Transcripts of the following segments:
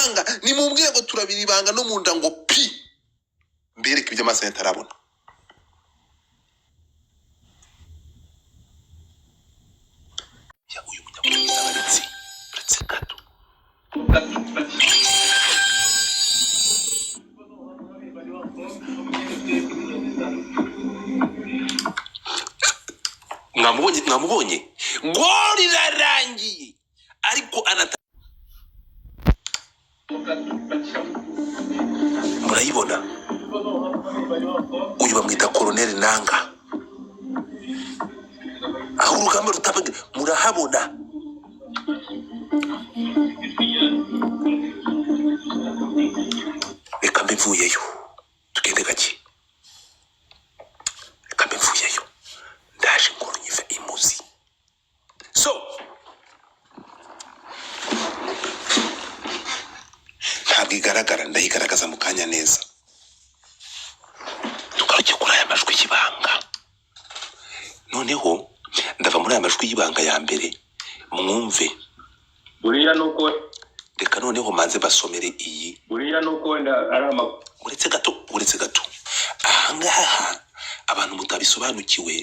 ibanga ni mu mbwego turabira ibanga no mu nda ngo pi mbereke ibyo amaso yatarabona. Ya uyu munyamugisha baritsi uretse gato mwamubonye goli rarangiye ariko murayibona uyu bamwita Colonel Nanga aho urugamba rutabaga murahabona reka mbivuyeyo tugende gake reka mbivuyeyo ndaje ngo nyive imuzi so ntabwo igaragara ndayigaragaza mu kanya neza tugaruke kuri aya majwi y'ibanga noneho ndava muri aya majwi y'ibanga ya mbere mwumve buriya nuko reka noneho manze basomere iyi buriya nuko ari uretse gato ahangaha abantu mutabisobanukiwe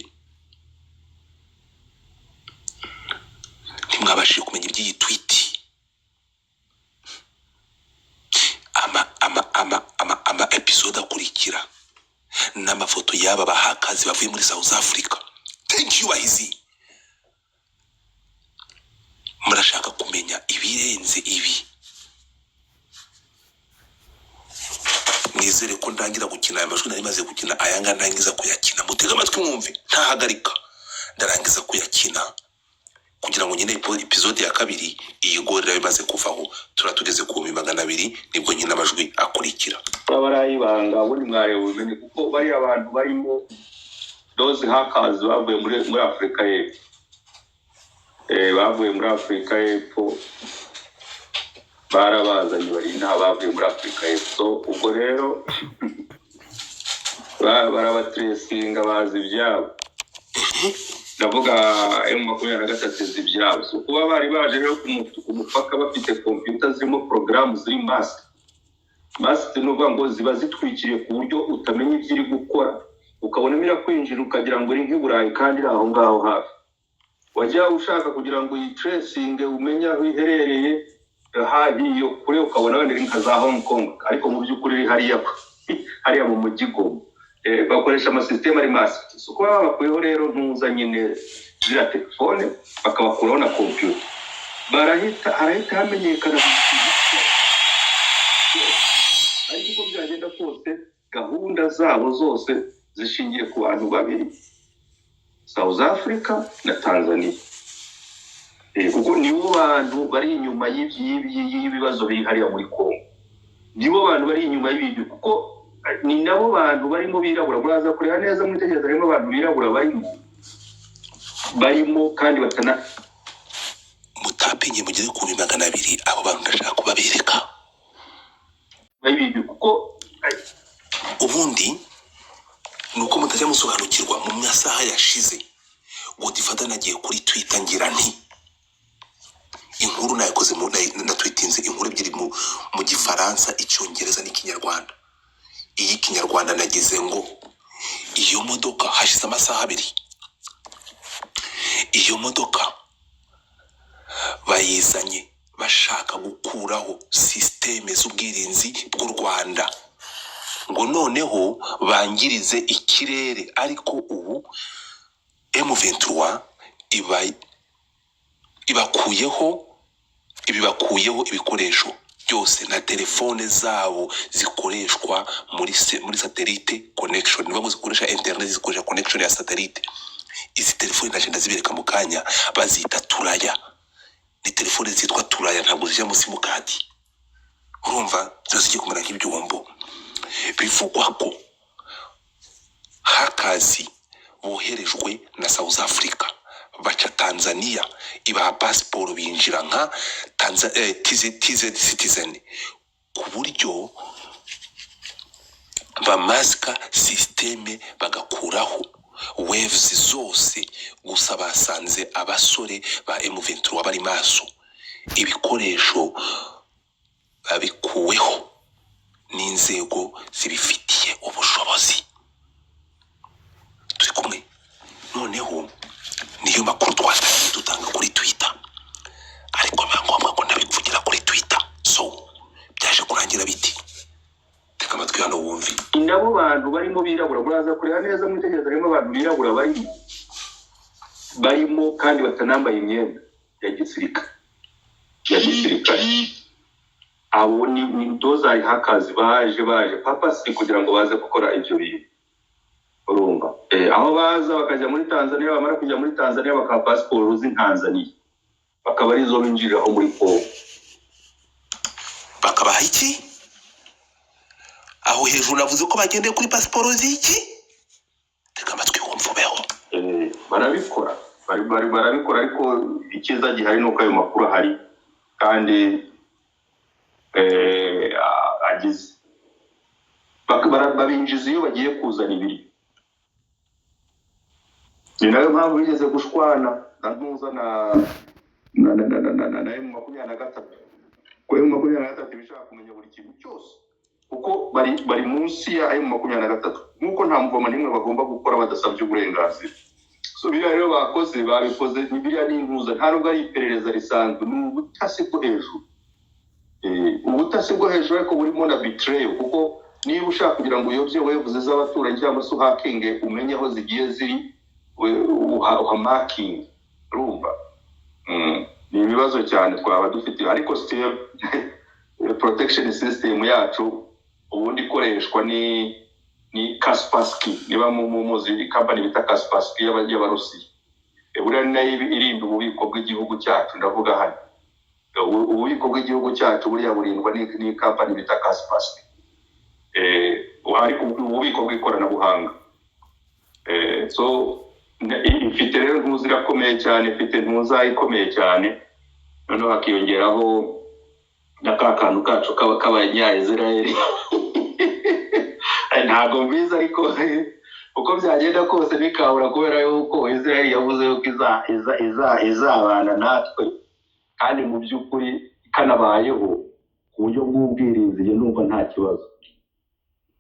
ntimwabashije kumenya iby'iyi tweet ama episode akurikira n'amafoto y'aba bahakazi bavuye muri South Africa. Thank you Bahizi. Murashaka kumenya ibirenze ibi, nizere ko ndangira gukina aya majwi nari maze gukina ayanga ndangiza kuyakina mutega amatwi mwumve ntahagarika ndarangiza kuyakina kugira ngo nyine episode ya kabiri iyi goli rayo imaze kuvaho turatugeze ku 200 nibwo nyine amajwi akurikira. Barayibanga buri mware ubumenye kuko bari abantu barimo those hackers bavuye muri Afrika y'Epfo bavuye muri Afrika y'Epfo barabazanye bari nta bavuye muri Afrika y'Epfo ubwo rero barabatresinga bazi ibyabo ndavuga M23 z'ibyabo so kuba bari baje rero ku mupaka bafite computer zirimo program ziri mask n'uvuga ngo ziba zitwikiriye ku buryo utamenya ibyo iri gukora ukabona mira kwinjira ukagira ngo iri nk'iburayi kandi aho ngaho hafi wajya ushaka kugira ngo iyi tracing umenye aho iherereye hagiye kure ukabona wenda nka za Hong Kong ariko mu by'ukuri hariya mu mujyi Goma bakoresha amasystem ari mask so kuba bakuyeho rero ntuza nyine zira telefone bakabakuraho na computer harahita hamenyekana ariko uko byagenda kose gahunda zabo zose zishingiye ku bantu babiri South Africa na Tanzania kuko nibo bantu bari inyuma y'ibibazo biri hariya muri Congo nibo bantu bari inyuma y'ibyo kuko ni nabo bantu barimo birabura muraza kureba neza mwitegereza harimo abantu birabura barimo kandi batana mutapinye mugeze ku 200 abo bantu ndashaka kubabereka bayibi kuko ubundi nuko mutajya musobanukirwa mu masaha yashize ngo difata nagiye kuri Twitter ngira nti inkuru nayakoze na tweetinze inkuru ebyiri mu gifaransa icyongereza n'ikinyarwanda iyi kinyarwanda nagize ngo iyo modoka hashize amasaha 2 iyo modoka bayizanye bashaka gukuraho systeme z'ubwirinzi bw'u Rwanda ngo noneho bangirize ikirere ariko ubu M23 ibakuyeho ibikoresho byose na telefone zabo zikoreshwa muri satellite connection niba zikoresha internet zikoresha connection ya satellite izi telefone ndagenda zibereka mu kanya bazita turaya ni telefone zitwa turaya ntabwo zijya mu simukadi urumva zose kumera nk'ibyombo bivugwa ko hakazi boherejwe na South Africa baca Tanzania ibaha passport binjira nka TZ citizen ku buryo bamaska systeme bagakuraho waves zose gusa basanze abasore ba M23 bari maso ibikoresho babikuweho n'inzego zibifitiye ubushobozi. Turi kumwe. Noneho niyo makuru twatangiye dutanga kuri Twitter, ariko biba ngombwa ko ndabivugira kuri Twitter. So byaje kurangira biti, teka amatwi hano wumve. Nabo bantu barimo birabura, buraza kureba neza mu itegeko harimo abantu birabura barimo kandi batanambaye imyenda ya gisirikare. Abo ni dozari hakazi baje papa si kugira ngo baze gukora ibyo bintu. Urumva aho baza bakajya muri Tanzania, bamara kujya muri Tanzania baka passport z'Tanzania bakaba arizo binjiriraho muri Kongo. Bakabaha iki? Aho hejuru navuze ko bagendeye kuri passport z'iki? Teka amatwi wumvubeho. Barabikora barabikora, ariko ikiza gihari nuko ayo makuru ahari kandi agize babinjiza iyo bagiye kuzana ibiri. Ni nayo mpamvu bigeze gushwana na ntuza na M23 ko M23 bishaka kumenya buri kintu cyose kuko bari munsi ya M23 nkuko nta mvoma nimwe bagomba gukora badasabye uburenganzira. So rero babikoze nibiriya n'intuza, nta nubwo ari iperereza risanzwe, n'ubutasi bwo hejuru. Ubutasi bwo hejuru ariko burimo na betrayal, kuko niba ushaka kugira ngo uyobye wevuze z'abaturanyi cyangwa se uhakinge umenye aho zigiye ziri, uhamakinge. Urumva ni ibibazo cyane twaba dufite, ariko still protection system yacu ubundi ikoreshwa ni Kaspersky. Niba muzi company bita Kaspersky y'Abarusiya, buriya nayo irinda ububiko bw'igihugu cyacu. Ndavuga hano ububiko bw'igihugu cyacu buriya burindwa ni company bita Kaspersky, ariko ububiko bw'ikoranabuhanga. So ifite rero ntuzi irakomeye cyane, ifite ntuza ikomeye cyane. Noneho hakiyongeraho n'akakantu kacu k'Abanya-Israeli. Ntabwo mbizi, ariko uko byagenda kose bikabura, kubera yuko Israel yavuze yuko izabana natwe, kandi mu by'ukuri kanabayeho ku buryo bw'ubwirinzi. Ndumva nta kibazo.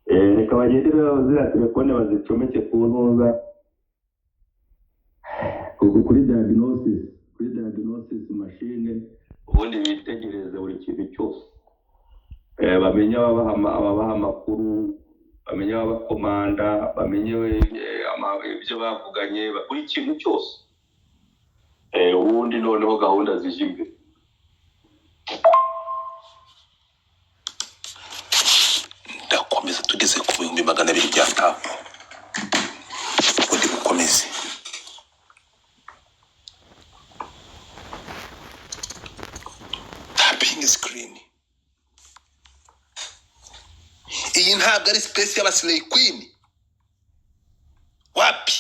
Reka bagendere ziriya telefone bazicomeke ku ntuza kuri diagnosis machine, ubundi bitegereze buri kintu cyose, bamenye ababaha amakuru, bamenye abakomanda, bamenye ibyo bavuganye, buri kintu cyose. Ubundi noneho gahunda zije imbere. Ndakomeza tugeze ku 200 bya tapu. Ubundi bukomeze. Tapping screen. Iyi ntabwo ari space y'aba Slay Queen. Wapi?